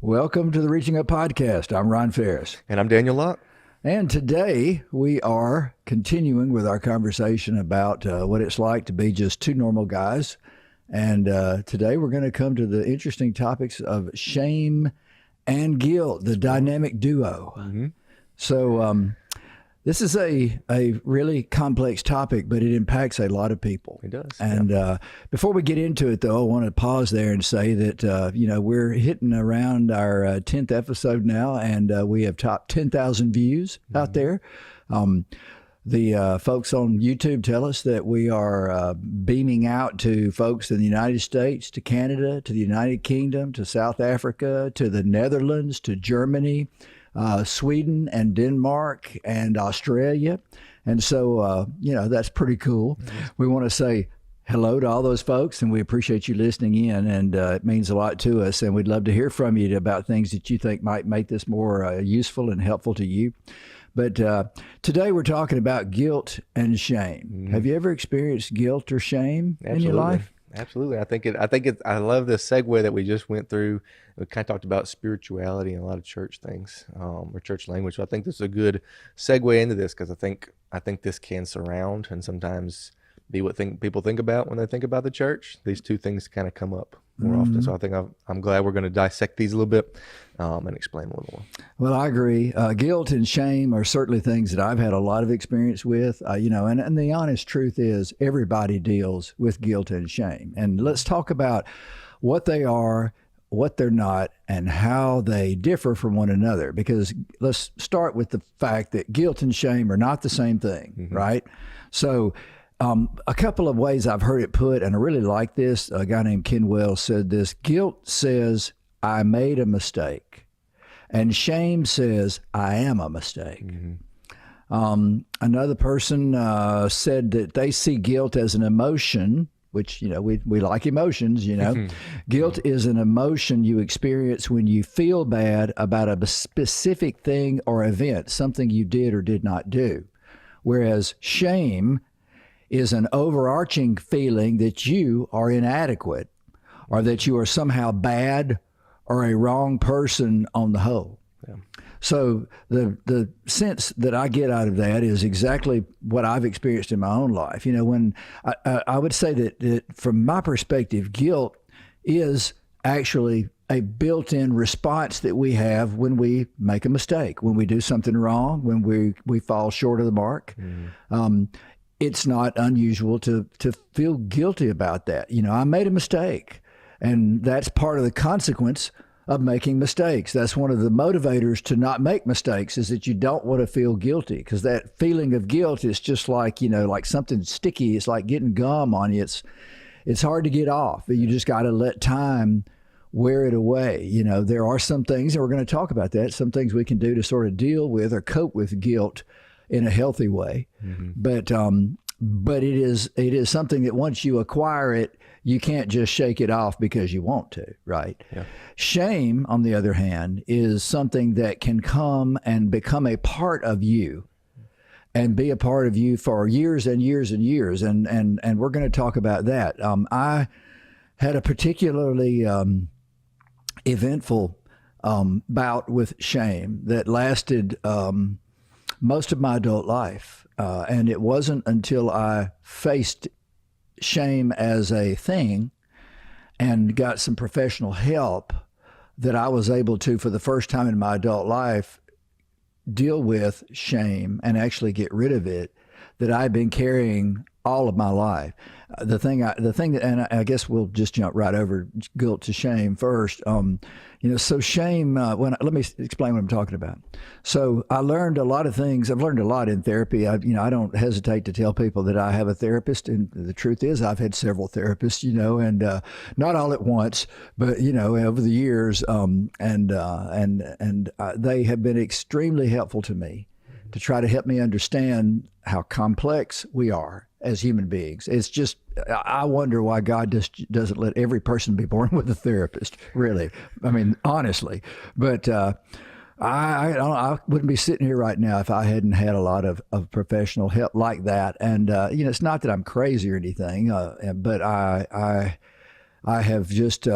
Welcome to the Reaching Up Podcast. I'm Ron Farris. And I'm Daniel Locke. And today we are continuing with our conversation about what it's like to be just two normal guys. And today we're going to come to the interesting topics of shame and guilt, the dynamic duo. Mm-hmm. So this is a really complex topic, but it impacts a lot of people. It does. And before we get into it, though, I want to pause there and say that, we're hitting around our 10th episode now, and we have topped 10,000 views out there. The folks on YouTube tell us that we are beaming out to folks in the United States, to Canada, to the United Kingdom, to South Africa, to the Netherlands, to Germany, Sweden and Denmark and Australia. And so, that's pretty cool. Mm-hmm. We want to say hello to all those folks, and we appreciate you listening in, and it means a lot to us. And we'd love to hear from you about things that you think might make this more useful and helpful to you. But today we're talking about guilt and shame. Mm-hmm. Have you ever experienced guilt or shame in your life? Absolutely. I love the segue that we just went through. We kind of talked about spirituality and a lot of church things, or church language. So I think this is a good segue into this, because I think this can surround and sometimes be what people think about when they think about the church. These two things kind of come up more often. So I think I'm glad we're going to dissect these a little bit and explain a little more. Well, I agree. Guilt and shame are certainly things that I've had a lot of experience with, and the honest truth is everybody deals with guilt and shame. And let's talk about what they are, what they're not, and how they differ from one another. Because let's start with the fact that guilt and shame are not the same thing, mm-hmm. right? So a couple of ways I've heard it put, and I really like this. A guy named Ken Wells said this: guilt says, I made a mistake. And shame says, I am a mistake. Mm-hmm. Another person said that they see guilt as an emotion, which, we like emotions, Guilt is an emotion you experience when you feel bad about a specific thing or event, something you did or did not do. Whereas shame is an overarching feeling that you are inadequate, or that you are somehow bad or a wrong person on the whole. Yeah. So the sense that I get out of that is exactly what I've experienced in my own life. When I would say that from my perspective, guilt is actually a built-in response that we have when we make a mistake, when we do something wrong, when we fall short of the mark. Mm-hmm. It's not unusual to feel guilty about that. I made a mistake, and that's part of the consequence of making mistakes. That's one of the motivators to not make mistakes, is that you don't want to feel guilty, because that feeling of guilt is just like, like something sticky. It's like getting gum on you. It's hard to get off. You just got to let time wear it away. There are some things, and we're going to talk about that, some things we can do to sort of deal with or cope with guilt in a healthy way. Mm-hmm. But it is something that once you acquire it, you can't just shake it off because you want to, right? Yeah. Shame, on the other hand, is something that can come and become a part of you and be a part of you for years and years and years. And we're going to talk about that. I had a particularly eventful bout with shame that lasted most of my adult life. And it wasn't until I faced shame as a thing and got some professional help that I was able to, for the first time in my adult life, deal with shame and actually get rid of it, that I've been carrying all of my life. The thing that, and I guess we'll just jump right over guilt to shame first. So shame, let me explain what I'm talking about. So I learned a lot of things. I've learned a lot in therapy. I don't hesitate to tell people that I have a therapist. And the truth is I've had several therapists, and not all at once, but, over the years. And they have been extremely helpful to me to try to help me understand how complex we are as human beings. It's just, I wonder why God just doesn't let every person be born with a therapist, really. I mean, honestly. But I wouldn't be sitting here right now if I hadn't had a lot of professional help like that. And, it's not that I'm crazy or anything, but I have just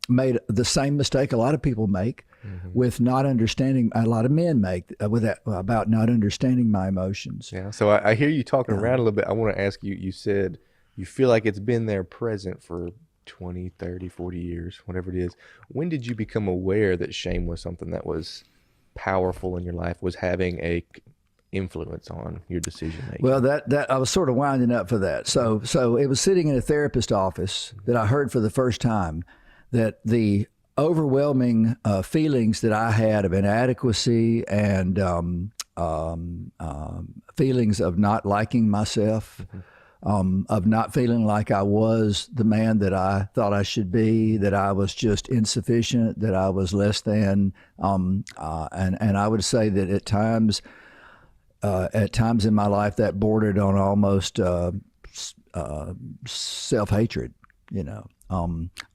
made the same mistake a lot of people make. with not understanding. A lot of men make with that about not understanding my emotions. Yeah. So I hear you talking around a little bit. I want to ask you, you said you feel like it's been there present for 20, 30, 40 years, whatever it is. When did you become aware that shame was something that was powerful in your life, was having a influence on your decision making? Well, that I was sort of winding up for that. So it was sitting in a therapist office that I heard for the first time that the overwhelming feelings that I had of inadequacy and feelings of not liking myself, of not feeling like I was the man that I thought I should be, that I was just insufficient, that I was less than, and I would say that at times in my life that bordered on almost self-hatred. You know,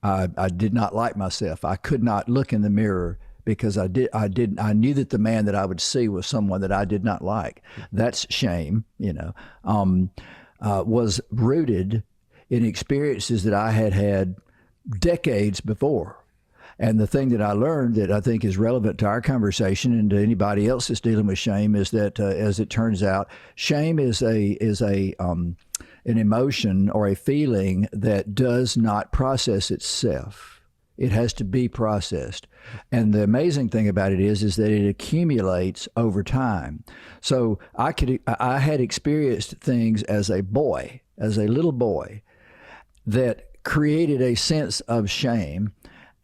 I did not like myself. I could not look in the mirror because I knew that the man that I would see was someone that I did not like. That's shame. You know, was rooted in experiences that I had had decades before. And the thing that I learned that I think is relevant to our conversation and to anybody else that's dealing with shame is that, as it turns out, shame is an emotion or a feeling that does not process itself. It has to be processed. And the amazing thing about it is that it accumulates over time. So I had experienced things as a little boy, that created a sense of shame.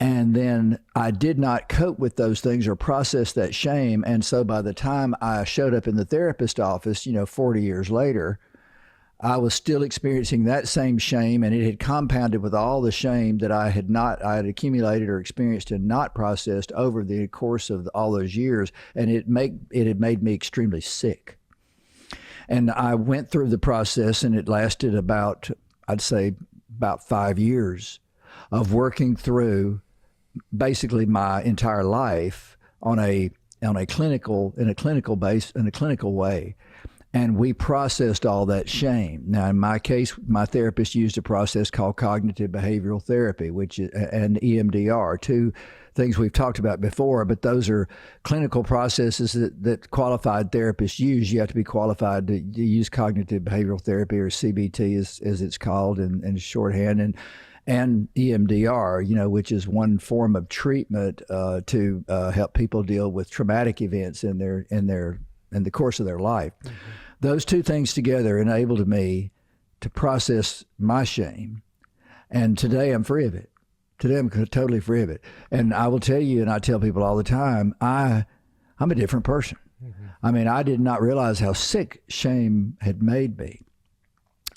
And then I did not cope with those things or process that shame. And so by the time I showed up in the therapist office, 40 years later, I was still experiencing that same shame, and it had compounded with all the shame that I had accumulated or experienced and not processed over the course of all those years. And it had made me extremely sick. And I went through the process, and it lasted about 5 years of working through basically my entire life in a clinical way. And we processed all that shame. Now, in my case, my therapist used a process called cognitive behavioral therapy, and EMDR, two things we've talked about before, but those are clinical processes that qualified therapists use. You have to be qualified to use cognitive behavioral therapy, or CBT as it's called in shorthand, and EMDR, which is one form of treatment to help people deal with traumatic events in the course of their life. Mm-hmm. Those two things together enabled me to process my shame, and today I'm free of it. Today I'm totally free of it. And I will tell you, and I tell people all the time, I'm a different person. Mm-hmm. I mean, I did not realize how sick shame had made me.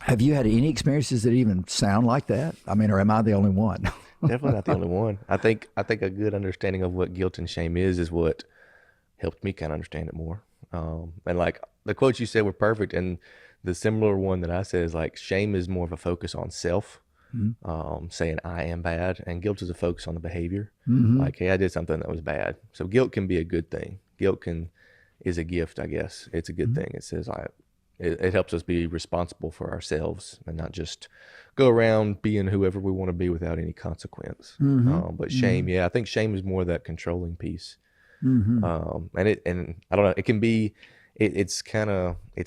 Have you had any experiences that even sound like that? I mean, or am I the only one? Definitely not the only one. I think a good understanding of what guilt and shame is what helped me kind of understand it more. And like the quotes you said were perfect. And the similar one that I said is like, shame is more of a focus on self, saying I am bad, and guilt is a focus on the behavior. Mm-hmm. Like, hey, I did something that was bad. So guilt can be a good thing. Is a gift, I guess. It's a good thing. It says it helps us be responsible for ourselves and not just go around being whoever we want to be without any consequence. Mm-hmm. But shame, I think shame is more that controlling piece. Mm-hmm. And I don't know, it can be, it's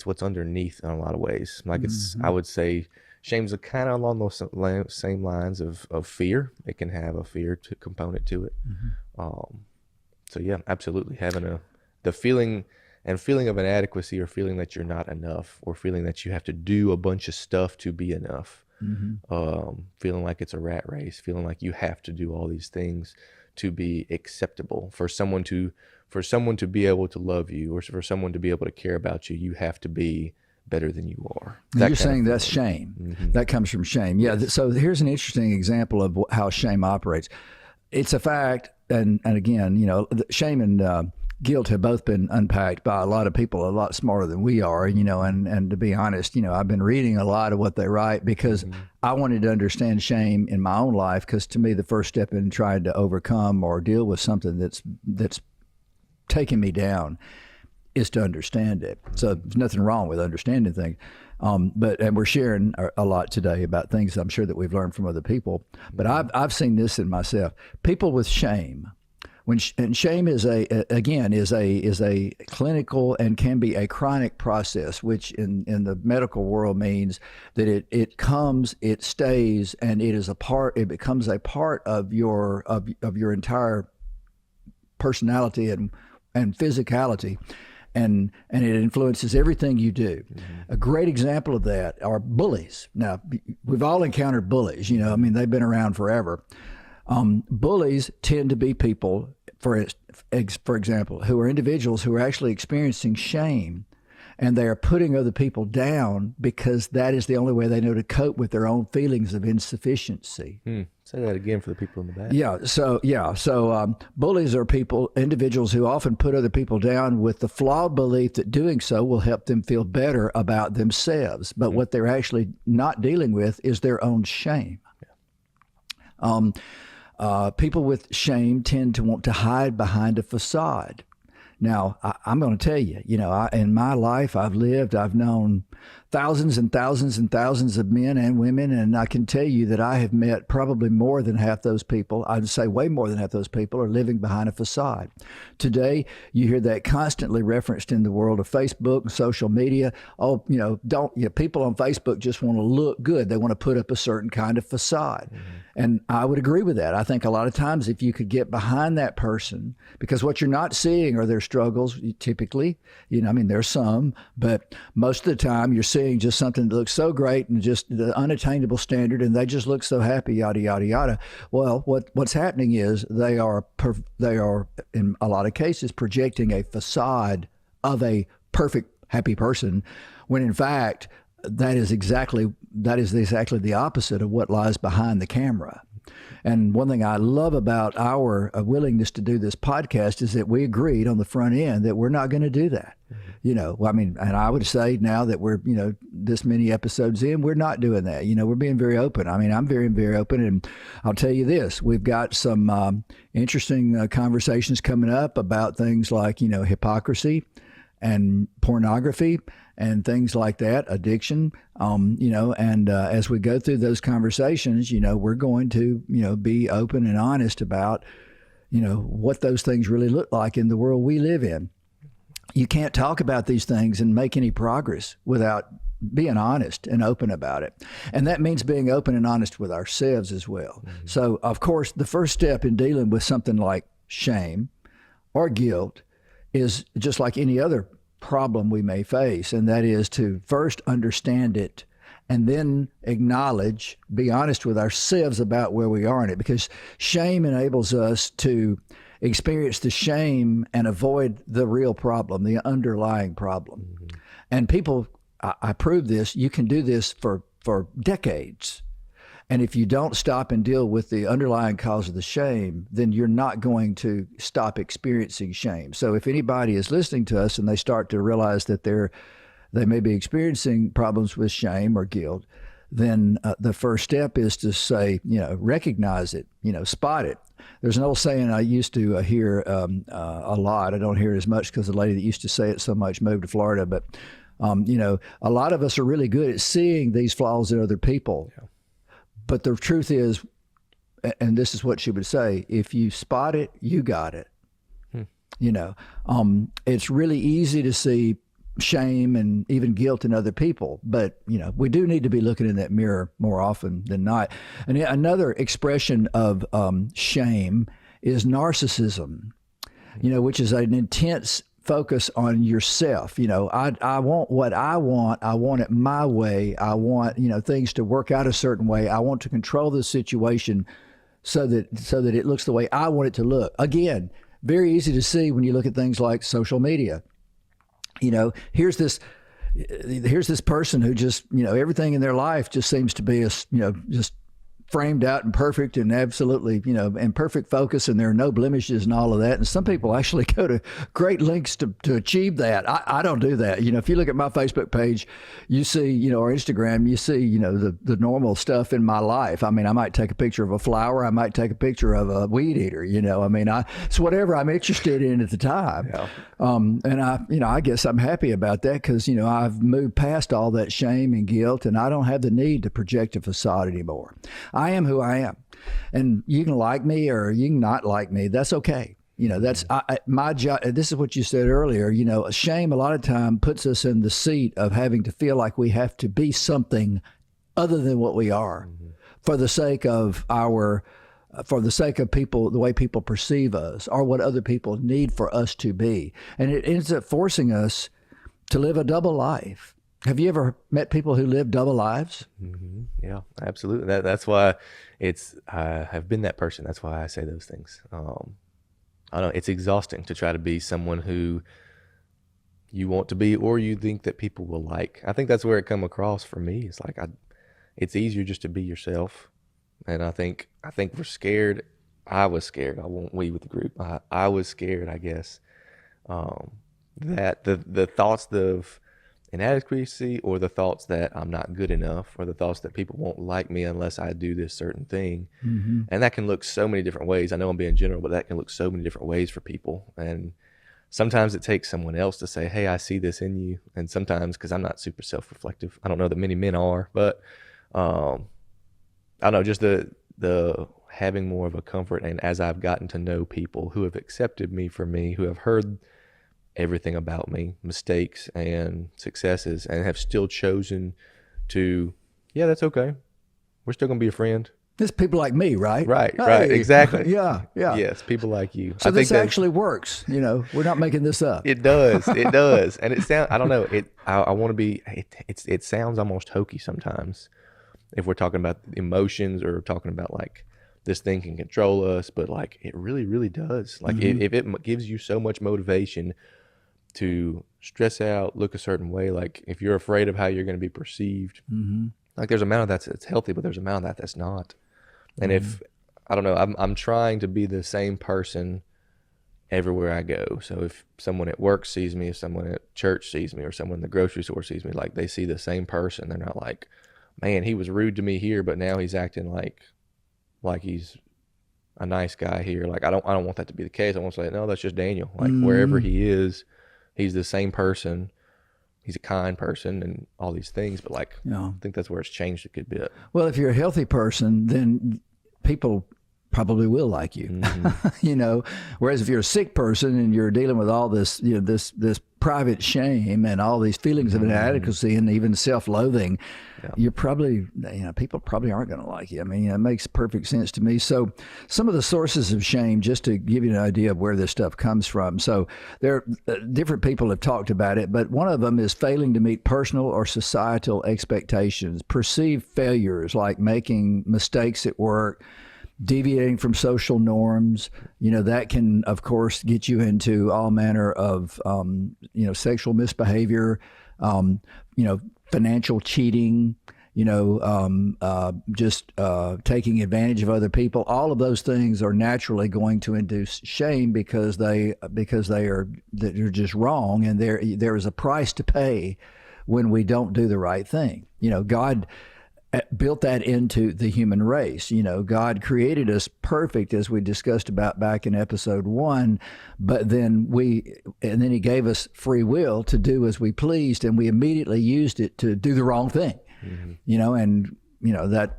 what's underneath in a lot of ways. Like I would say shame's kind of along those same lines of fear. It can have a fear component to it. Mm-hmm. So yeah, absolutely having the feeling of inadequacy, or feeling that you're not enough, or feeling that you have to do a bunch of stuff to be enough. Mm-hmm. Feeling like it's a rat race, feeling like you have to do all these things to be acceptable. For someone to be able to love you, or for someone to be able to care about you, you have to be better than you are. You're saying that's shame. Mm-hmm. That comes from shame. Yeah. So here's an interesting example of how shame operates. It's a fact, and again, shame and guilt have both been unpacked by a lot of people a lot smarter than we are, and to be honest, I've been reading a lot of what they write because I wanted to understand shame in my own life, because to me the first step in trying to overcome or deal with something that's taking me down is to understand it. So there's nothing wrong with understanding things. And we're sharing a lot today about things I'm sure that we've learned from other people. But I've seen this in myself. People with shame, And shame is a clinical and can be a chronic process, which in the medical world means that it comes, it stays, and it becomes a part of your entire personality and physicality. And it influences everything you do. A great example of that are bullies. Now, we've all encountered bullies. I mean, they've been around forever. Bullies tend to be people, for example, who are individuals who are actually experiencing shame, and they are putting other people down because that is the only way they know to cope with their own feelings of insufficiency. Say that again for the people in the back. So bullies are individuals who often put other people down with the flawed belief that doing so will help them feel better about themselves. But what they're actually not dealing with is their own shame. People with shame tend to want to hide behind a facade. Now, I'm going to tell you, in my life, I've known thousands and thousands and thousands of men and women, and I can tell you that I have met probably more than half those people. I'd say way more than half those people are living behind a facade. Today, you hear that constantly referenced in the world of Facebook and social media. People on Facebook just want to look good. They want to put up a certain kind of facade. And I would agree with that. I think a lot of times if you could get behind that person, because what you're not seeing are their struggles typically, there's some, but most of the time you're seeing just something that looks so great and just the unattainable standard, and they just look so happy, yada, yada, yada. Well, what's happening is they are in a lot of cases projecting a facade of a perfect, happy person, when in fact, that is exactly the opposite of what lies behind the camera. And one thing I love about our willingness to do this podcast is that we agreed on the front end that we're not going to do that. And I would say now that we're, this many episodes in, we're not doing that. We're being very open. I'm very, very open. And I'll tell you this, we've got some interesting conversations coming up about things like, hypocrisy and pornography and things like that, addiction, as we go through those conversations, we're going to, be open and honest about, what those things really look like in the world we live in. You can't talk about these things and make any progress without being honest and open about it. And that means being open and honest with ourselves as well. So, of course, the first step in dealing with something like shame or guilt is just like any other problem we may face, and that is to first understand it and then acknowledge, be honest with ourselves about where we are in it, because shame enables us to experience the shame and avoid the real problem, the underlying problem. And people, I prove this, you can do this for decades. And if you don't stop and deal with the underlying cause of the shame, then you're not going to stop experiencing shame. So if anybody is listening to us and they start to realize that they may be experiencing problems with shame or guilt, then the first step is to say, recognize it, spot it. There's an old saying I used to hear a lot. I don't hear it as much because the lady that used to say it so much moved to Florida. But, a lot of us are really good at seeing these flaws in other people. Yeah. But the truth is, and this is what she would say, if you spot it, you got it. It's really easy to see shame and even guilt in other people, but we do need to be looking in that mirror more often than not. And another expression of shame is narcissism, which is an intense focus on yourself. I want what I want it my way. I want, things to work out a certain way. I want to control the situation so that it looks the way I want it to look. Again, very easy to see when you look at things like social media. Here's this person who just, everything in their life just seems to be just framed out and perfect and absolutely, in perfect focus, and there are no blemishes and all of that. And some people actually go to great lengths to achieve that. I don't do that. If you look at my Facebook page, you see, or Instagram, you see, the normal stuff in my life. I might take a picture of a flower. I might take a picture of a weed eater, it's whatever I'm interested in at the time. Yeah. And I guess I'm happy about that because, I've moved past all that shame and guilt, and I don't have the need to project a facade anymore. I am who I am, and you can like me or you can not like me. That's okay. That's my job. This is what you said earlier. Shame a lot of time puts us in the seat of having to feel like we have to be something other than what we are, for the sake of people, the way people perceive us, or what other people need for us to be, and it ends up forcing us to live a double life. Have you ever met people who live double lives? Yeah, absolutely. That's why I have been that person. That's why I say those things. I don't know. It's exhausting to try to be someone who you want to be, or you think that people will like. I think that's where it come across for me. It's like it's easier just to be yourself, and I think we're scared. I was scared. I won't we with the group. I was scared, I guess, that the thoughts of inadequacy, or the thoughts that I'm not good enough, or the thoughts that people won't like me unless I do this certain thing. And that can look so many different ways. I know I'm being general, but that can look so many different ways for people. And sometimes it takes someone else to say, hey, I see this in you. And sometimes, because I'm not super self-reflective, I don't know that many men are, but I don't know, just the having more of a comfort. And as I've gotten to know people who have accepted me for me, who have heard everything about me, mistakes and successes, and have still chosen to, yeah, that's okay, we're still gonna be a friend. It's people like me, right? Right, exactly. Yeah. Yes, people like you. So this actually works. We're not making this up. It does, and it sounds. I don't know. I want to be. It sounds almost hokey sometimes, if we're talking about emotions or talking about like this thing can control us, but like it really, really does. Like if it gives you so much motivation to stress out, look a certain way, like if you're afraid of how you're going to be perceived, like there's an amount of that's healthy, but there's an amount of that's not. And if I don't know, I'm trying to be the same person everywhere I go. So if someone at work sees me, if someone at church sees me, or someone in the grocery store sees me, like they see the same person. They're not like, man, he was rude to me here, but now he's acting like he's a nice guy here. Like I don't want that to be the case. I want to say, no, that's just Daniel. Like wherever he is, he's the same person. He's a kind person and all these things. But like, I think that's where it's changed a good bit. Well, if you're a healthy person, then people probably will like you. Whereas if you're a sick person and you're dealing with all this, this private shame and all these feelings of inadequacy and even self-loathing, you're probably, people probably aren't going to like you. I mean, it makes perfect sense to me. So some of the sources of shame, just to give you an idea of where this stuff comes from. So there are different people have talked about it, but one of them is failing to meet personal or societal expectations, perceived failures like making mistakes at work, deviating from social norms. That can, of course, get you into all manner of, sexual misbehavior, financial cheating, just taking advantage of other people. All of those things are naturally going to induce shame because they're just wrong, and there is a price to pay when we don't do the right thing. God built that into the human race. God created us perfect, as we discussed about back in episode 1, but then he gave us free will to do as we pleased, and we immediately used it to do the wrong thing. That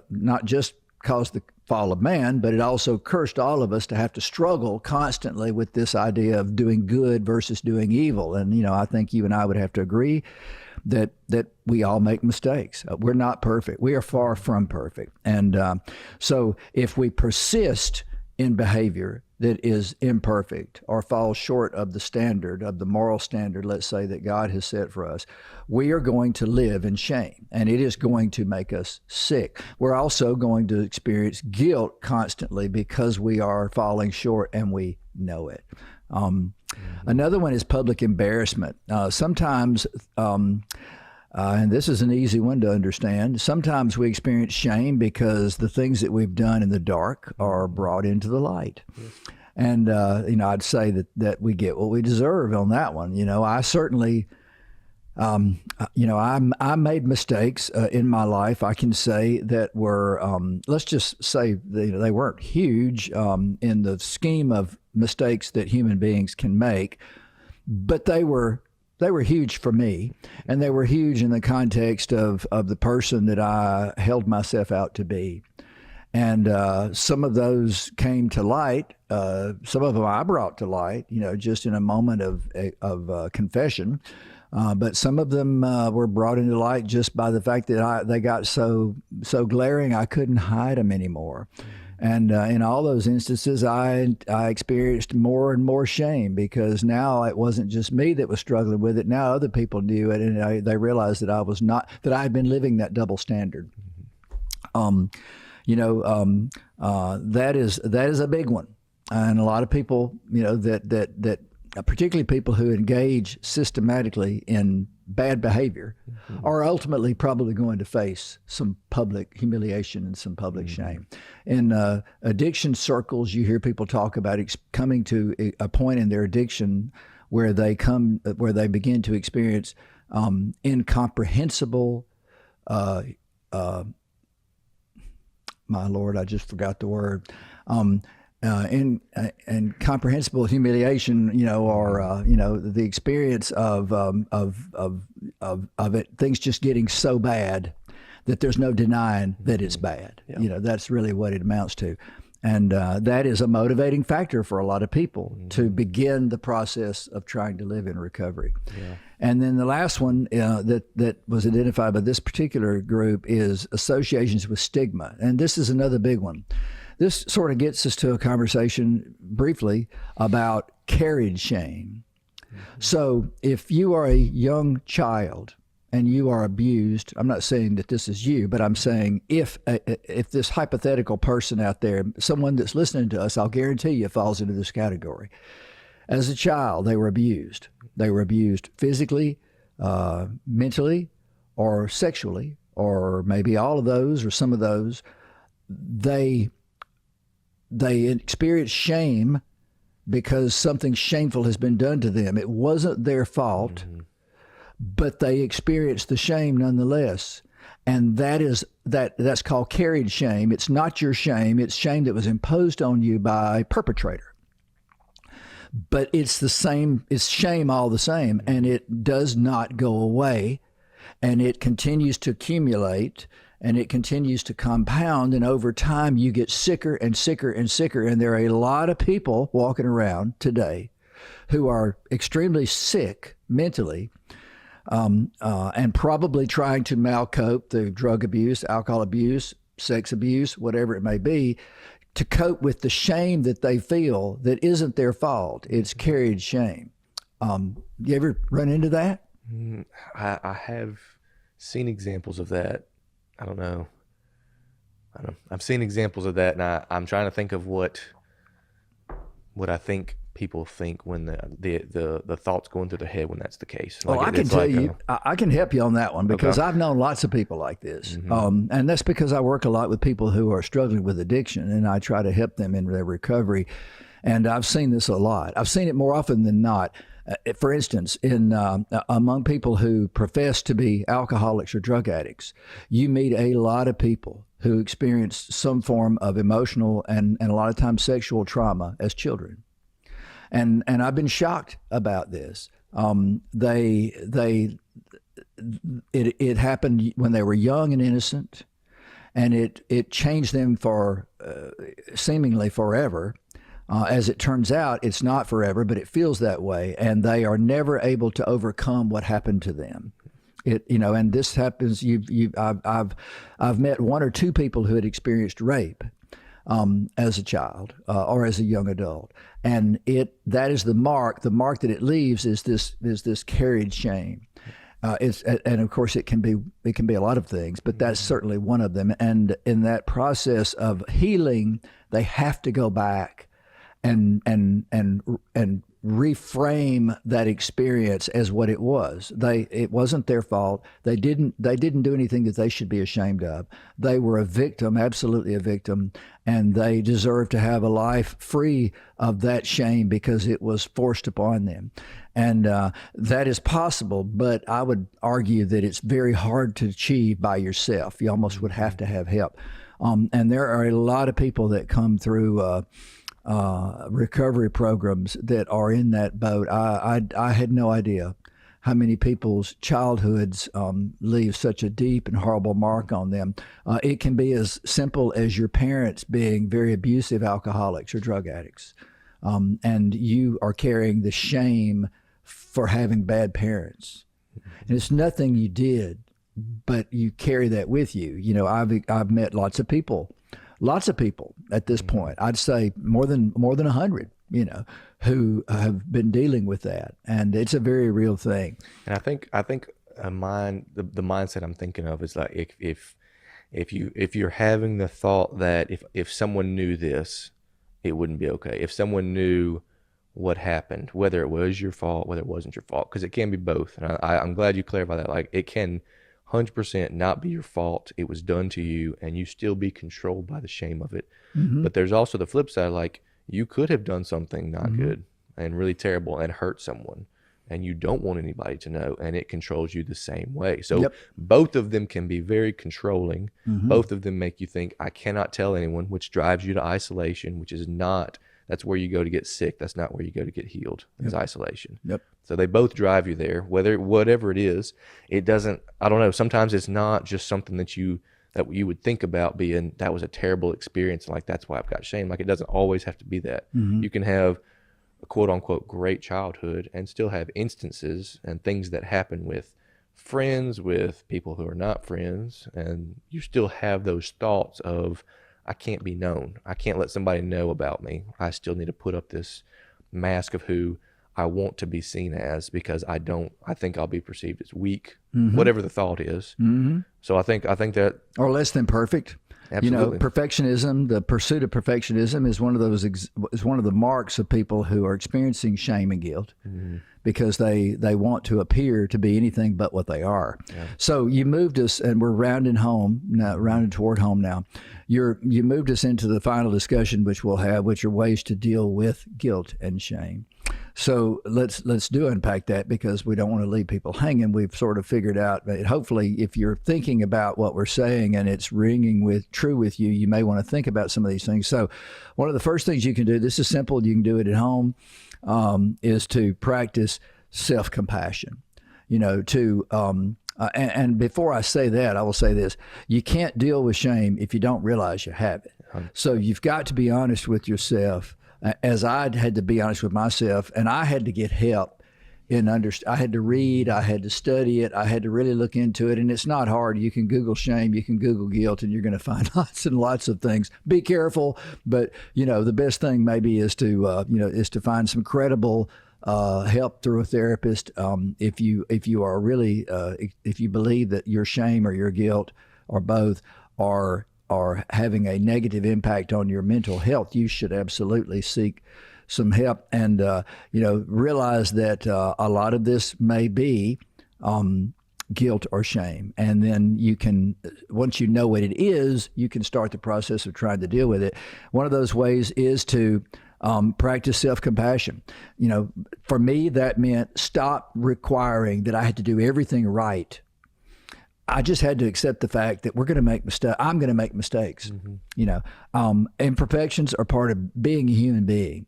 not just caused the fall of man, but it also cursed all of us to have to struggle constantly with this idea of doing good versus doing evil. And I think you and I would have to agree that we all make mistakes. We're not perfect. We are far from perfect. And so if we persist in behavior that is imperfect or falls short of the standard, of the moral standard, let's say, that God has set for us, we are going to live in shame, and it is going to make us sick. We're also going to experience guilt constantly because we are falling short and we know it. Another one is public embarrassment. Sometimes, and this is an easy one to understand, sometimes we experience shame because the things that we've done in the dark are brought into the light. Yes. And, I'd say that we get what we deserve on that one. I certainly, I made mistakes in my life, I can say, that were, let's just say they weren't huge in the scheme of mistakes that human beings can make, but they were huge for me, and they were huge in the context of the person that I held myself out to be. And some of those came to light. Some of them I brought to light, just in a moment of confession. But some of them were brought into light just by the fact that they got so glaring I couldn't hide them anymore. And in all those instances, I experienced more and more shame, because now it wasn't just me that was struggling with it. Now other people knew it, and they realized that I had been living that double standard. That is a big one, and a lot of people, that particularly people who engage systematically in bad behavior are ultimately probably going to face some public humiliation and some public shame. In addiction circles, you hear people talk about coming to a point in their addiction where they begin to experience incomprehensible my Lord, I just forgot the word. Incomprehensible humiliation, or the experience of it, things just getting so bad that there's no denying that it's bad. Yeah. That's really what it amounts to, and that is a motivating factor for a lot of people to begin the process of trying to live in recovery. Yeah. And then the last one that was identified by this particular group is associations with stigma, and this is another big one. This sort of gets us to a conversation briefly about carried shame. So if you are a young child and you are abused, I'm not saying that this is you, but I'm saying if this hypothetical person out there, someone that's listening to us, I'll guarantee you falls into this category. As a child, they were abused. They were abused physically, mentally, or sexually, or maybe all of those or some of those. They experience shame because something shameful has been done to them. It wasn't their fault, but they experience the shame nonetheless. And that's called carried shame. It's not your shame. It's shame that was imposed on you by a perpetrator. But it's the same. It's shame all the same, and it does not go away, and it continues to accumulate, and it continues to compound, and over time you get sicker and sicker and sicker. And there are a lot of people walking around today who are extremely sick mentally, and probably trying to malcope through drug abuse, alcohol abuse, sex abuse, whatever it may be, to cope with the shame that they feel that isn't their fault. It's carried shame. You ever run into that? I have seen examples of that. I don't know. I've seen examples of that, and I'm trying to think of what I think people think when the thoughts going through their head when that's the case. Well, I can tell you, I can help you on that one, because I've known lots of people like this. And that's because I work a lot with people who are struggling with addiction, and I try to help them in their recovery. And I've seen this a lot. I've seen it more often than not. For instance, among people who profess to be alcoholics or drug addicts, you meet a lot of people who experienced some form of emotional and a lot of times sexual trauma as children. And I've been shocked about this. It happened when they were young and innocent, and it changed them for seemingly forever. As it turns out, it's not forever, but it feels that way, and they are never able to overcome what happened to them. And this happens. I've met one or two people who had experienced rape as a child or as a young adult, and that is the mark. The mark that it leaves is this carried shame. And of course it can be a lot of things, but that's certainly one of them. And in that process of healing, they have to go back and reframe that experience as what it was. It wasn't their fault. They didn't do anything that they should be ashamed of. They were a victim, absolutely a victim, and they deserve to have a life free of that shame because it was forced upon them. And that is possible, but I would argue that it's very hard to achieve by yourself. You almost would have to have help. And there are a lot of people that come through recovery programs that are in that boat. I had no idea how many people's childhoods leave such a deep and horrible mark on them. It can be as simple as your parents being very abusive alcoholics or drug addicts, and you are carrying the shame for having bad parents. And it's nothing you did, but you carry that with you. You know, I've met lots of people at this point. I'd say more than 100. You know, who have been dealing with that, and it's a very real thing. And I think the mindset I'm thinking of is like if you're having the thought that if someone knew this, it wouldn't be okay. If someone knew what happened, whether it was your fault, whether it wasn't your fault, because it can be both. And I'm glad you clarified that. Like, it can 100% not be your fault. It was done to you, and you still be controlled by the shame of it. Mm-hmm. But there's also the flip side, like, you could have done something not good and really terrible and hurt someone, and you don't want anybody to know, and it controls you the same way. So both of them can be very controlling. Both of them make you think, I cannot tell anyone, which drives you to isolation, which is not, that's where you go to get sick. That's not where you go to get healed, is isolation. So they both drive you there, whatever it is. It doesn't, I don't know, sometimes it's not just something that you would think about being, that was a terrible experience, like that's why I've got shame. Like, it doesn't always have to be that. You can have a quote unquote great childhood and still have instances and things that happen with friends, with people who are not friends, and you still have those thoughts of, I can't be known. I can't let somebody know about me. I still need to put up this mask of who I want to be seen as, because I think I'll be perceived as weak, whatever the thought is. So I think that, or less than perfect. Absolutely. You know, perfectionism, the pursuit of perfectionism is one of the marks of people who are experiencing shame and guilt, because they want to appear to be anything but what they are. So you moved us, and we're rounding toward home now. You moved us into the final discussion, which we'll have, which are ways to deal with guilt and shame. So let's unpack that, because we don't want to leave people hanging. We've sort of figured out that hopefully, if you're thinking about what we're saying and it's ringing true with you, you may want to think about some of these things. So one of the first things you can do, this is simple, you can do it at home, is to practice self-compassion. You know, and before I say that, I will say this: you can't deal with shame if you don't realize you have it. So you've got to be honest with yourself, as I had to be honest with myself, and I had to get help I had to read, I had to study it, I had to really look into it, and it's not hard. You can Google shame, you can Google guilt, and you're going to find lots and lots of things. Be careful, but you know, the best thing maybe is to find some credible help through a therapist. If you believe that your shame or your guilt or both are having a negative impact on your mental health, you should absolutely seek some help, and realize that a lot of this may be guilt or shame, and then you can, once you know what it is, you can start the process of trying to deal with it. One of those ways is to practice self-compassion. You know, for me, that meant stop requiring that I had to do everything right. I just had to accept the fact that we're going to make mistakes. I'm going to make mistakes. You know, imperfections are part of being a human being.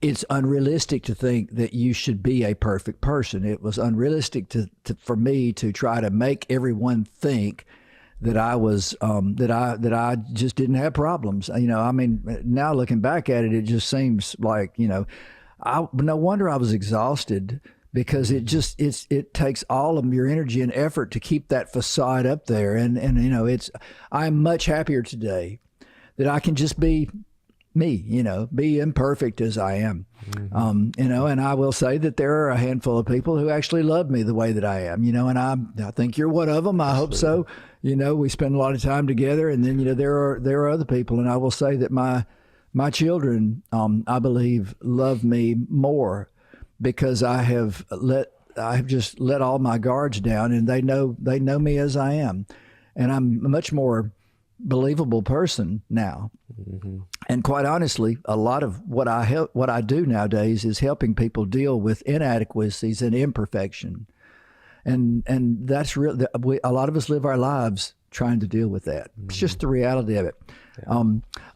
It's unrealistic to think that you should be a perfect person. It was unrealistic for me to try to make everyone think that I was that I just didn't have problems. You know, I mean, now looking back at it, it just seems like, you know, no wonder I was exhausted, because it takes all of your energy and effort to keep that facade up there. And you know, I'm much happier today that I can just be me, you know, be imperfect as I am. You know, and I will say that there are a handful of people who actually love me the way that I am, you know, and I think you're one of them. I hope so. You know, we spend a lot of time together, and then, you know, there are other people, and I will say that my children, I believe, love me more, because I have just let all my guards down, and they know me as I am, and I'm a much more believable person now. And quite honestly, a lot of what I do nowadays is helping people deal with inadequacies and imperfection, and that's real. A lot of us live our lives trying to deal with that. It's just the reality of it.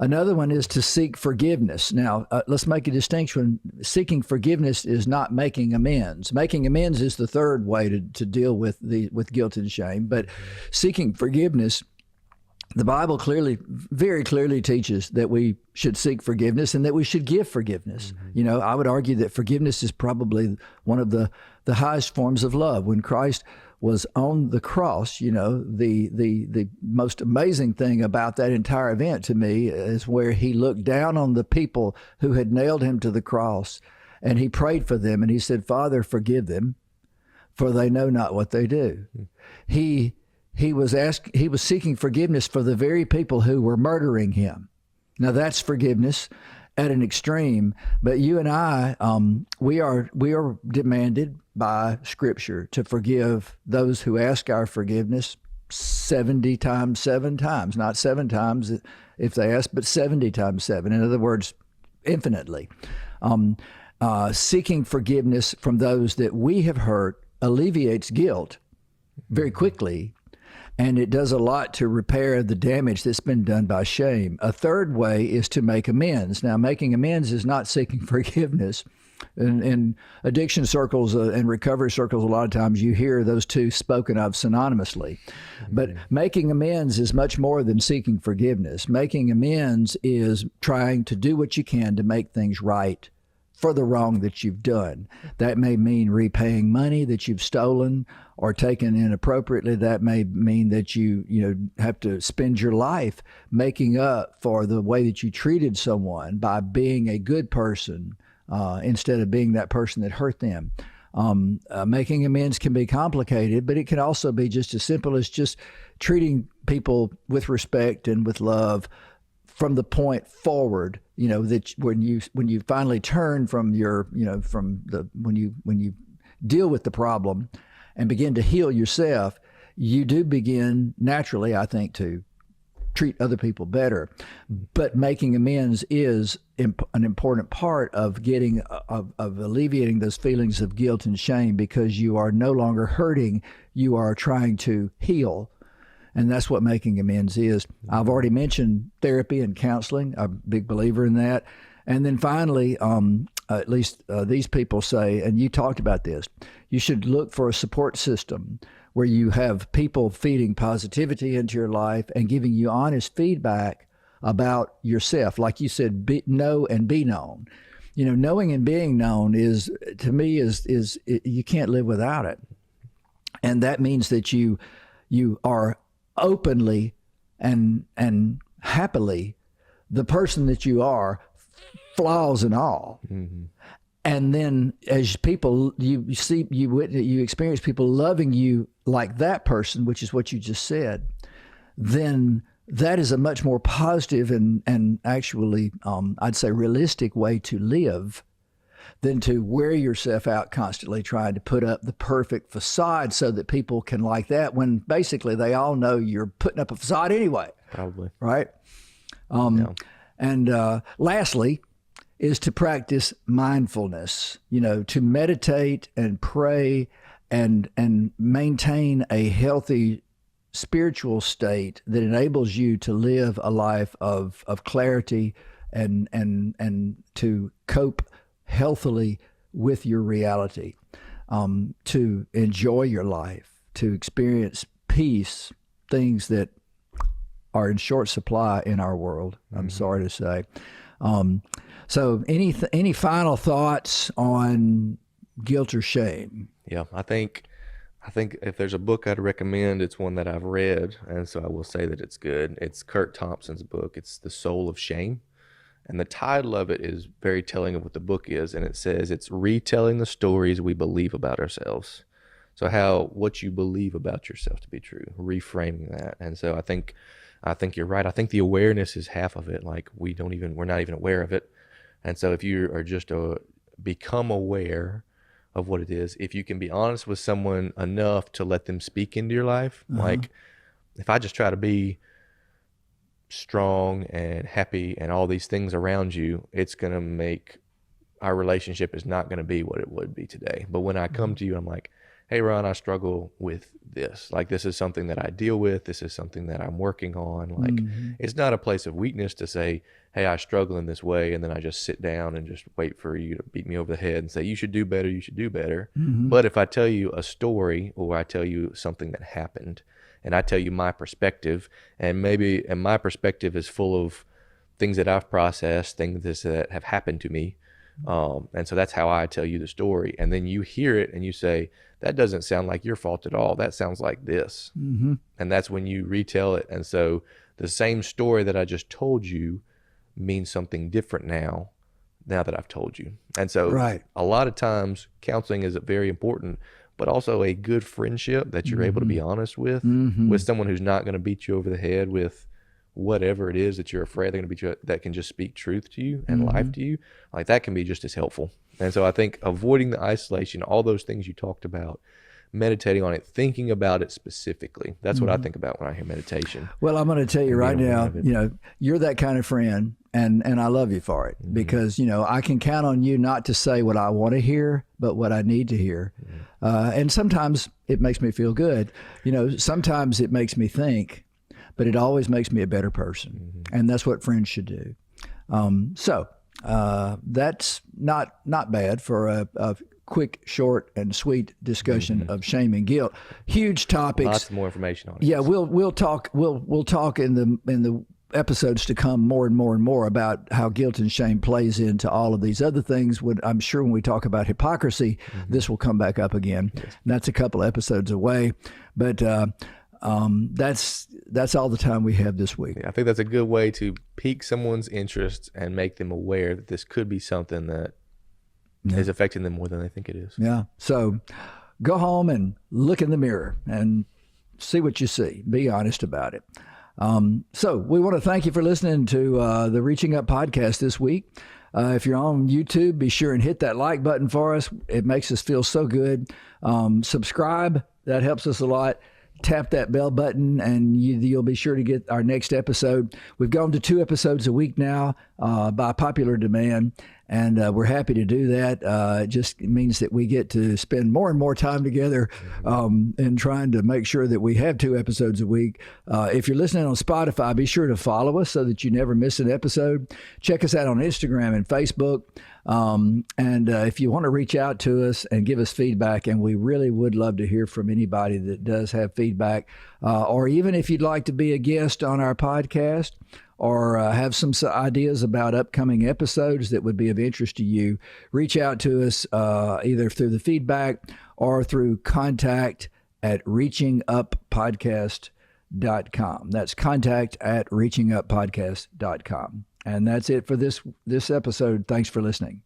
Another one is to seek forgiveness. Now, let's make a distinction. Seeking forgiveness is not making amends. Making amends is the third way to deal with guilt and shame. But seeking forgiveness, the Bible very clearly teaches that we should seek forgiveness and that we should give forgiveness. I would argue that forgiveness is probably one of the highest forms of love. When Christ was on the cross, the most amazing thing about that entire event to me is where he looked down on the people who had nailed him to the cross, and he prayed for them, and he said, "Father, forgive them, for they know not what they do." He was seeking forgiveness for the very people who were murdering him. Now that's forgiveness at an extreme, but you and I, we are demanded by Scripture to forgive those who ask our forgiveness 70 times, 7 times, not 7 times if they ask, but 70 times 7. In other words, infinitely. Seeking forgiveness from those that we have hurt alleviates guilt very quickly, and it does a lot to repair the damage that's been done by shame. A third way is to make amends. Now, making amends is not seeking forgiveness. In addiction circles and recovery circles, a lot of times you hear those two spoken of synonymously. But making amends is much more than seeking forgiveness. Making amends is trying to do what you can to make things right for the wrong that you've done. That may mean repaying money that you've stolen or taken inappropriately. That may mean that you have to spend your life making up for the way that you treated someone by being a good person instead of being that person that hurt them. Making amends can be complicated, but it can also be just as simple as just treating people with respect and with love from the point forward, that when you finally turn from when you deal with the problem and begin to heal yourself, you do begin naturally, I think, to treat other people better. But making amends is an important part of alleviating those feelings of guilt and shame, because you are no longer hurting, you are trying to heal. And that's what making amends is. I've already mentioned therapy and counseling. I'm a big believer in that. And then finally, at least these people say, and you talked about this, you should look for a support system where you have people feeding positivity into your life and giving you honest feedback about yourself. Like you said, know and be known. Knowing and being known is, to me, is you can't live without it. And that means that you are openly and happily the person that you are, flaws and all. And then as people, you experience people loving you like that person, which is what you just said, then that is a much more positive and actually, I'd say, realistic way to live than to wear yourself out constantly trying to put up the perfect facade so that people can like that, when basically they all know you're putting up a facade anyway. Probably. Right? Yeah. And lastly is to practice mindfulness, to meditate and pray and maintain a healthy spiritual state that enables you to live a life of clarity and to cope healthily with your reality, to enjoy your life, to experience peace, things that are in short supply in our world, I'm sorry to say. So any final thoughts on guilt or shame? Yeah, I think if there's a book I'd recommend, it's one that I've read, and so I will say that it's good. It's Kurt Thompson's book. It's The Soul of Shame. And the title of it is very telling of what the book is, and it says it's retelling the stories we believe about ourselves. So what you believe about yourself to be true, reframing that. And so I think you're right. I think the awareness is half of it. Like we're not even aware of it. And so if you are just become aware of what it is, if you can be honest with someone enough to let them speak into your life, like if I just try to be strong and happy and all these things around you, it's going to make our relationship is not going to be what it would be today. But when I come to you, I'm like, hey, Ron, I struggle with this. Like, this is something that I deal with. This is something that I'm working on. Like, it's not a place of weakness to say, hey, I struggle in this way. And then I just sit down and just wait for you to beat me over the head and say, you should do better. You should do better. But if I tell you a story, or I tell you something that happened, and I tell you my perspective, and my perspective is full of things that I've processed, things that have happened to me. And so that's how I tell you the story. And then you hear it and you say, that doesn't sound like your fault at all. That sounds like this. And that's when you retell it. And so the same story that I just told you means something different now that I've told you. And so a lot of times counseling is very important, but also a good friendship that you're able to be honest with someone who's not going to beat you over the head with whatever it is that you're afraid they're going to beat you, that can just speak truth to you and life to you. Like, that can be just as helpful. And so I think avoiding the isolation, all those things you talked about, meditating on it, thinking about it specifically. That's what I think about when I hear meditation. Well, I'm going to tell you right now, you're that kind of friend, and I love you for it, because, I can count on you not to say what I want to hear, but what I need to hear. And sometimes it makes me feel good. Sometimes it makes me think, but it always makes me a better person. And that's what friends should do. So that's not bad for a quick, short, and sweet discussion of shame and guilt. Huge topics. Lots more information on it. Yeah, we'll talk in the episodes to come more and more and more about how guilt and shame plays into all of these other things. I'm sure when we talk about hypocrisy, this will come back up again. Yes. And that's a couple episodes away. But that's all the time we have this week. Yeah, I think that's a good way to pique someone's interest and make them aware that this could be something that is affecting them more than they think it is. Yeah. So go home and look in the mirror and see what you see. Be honest about it. So we want to thank you for listening to the Reaching Up podcast this week. If you're on YouTube, be sure and hit that like button for us. It makes us feel so good. Subscribe. That helps us a lot. Tap that bell button and you'll be sure to get our next episode. We've gone to 2 episodes a week now by popular demand, and we're happy to do that. It just means that we get to spend more and more time together in trying to make sure that we have 2 episodes a week. If you're listening on Spotify, be sure to follow us so that you never miss an episode. Check us out on Instagram and Facebook. And if you want to reach out to us and give us feedback, and we really would love to hear from anybody that does have feedback, or even if you'd like to be a guest on our podcast, or have some ideas about upcoming episodes that would be of interest to you, reach out to us either through the feedback or through contact@reachinguppodcast.com. That's contact@reachinguppodcast.com. And that's it for this episode. Thanks for listening.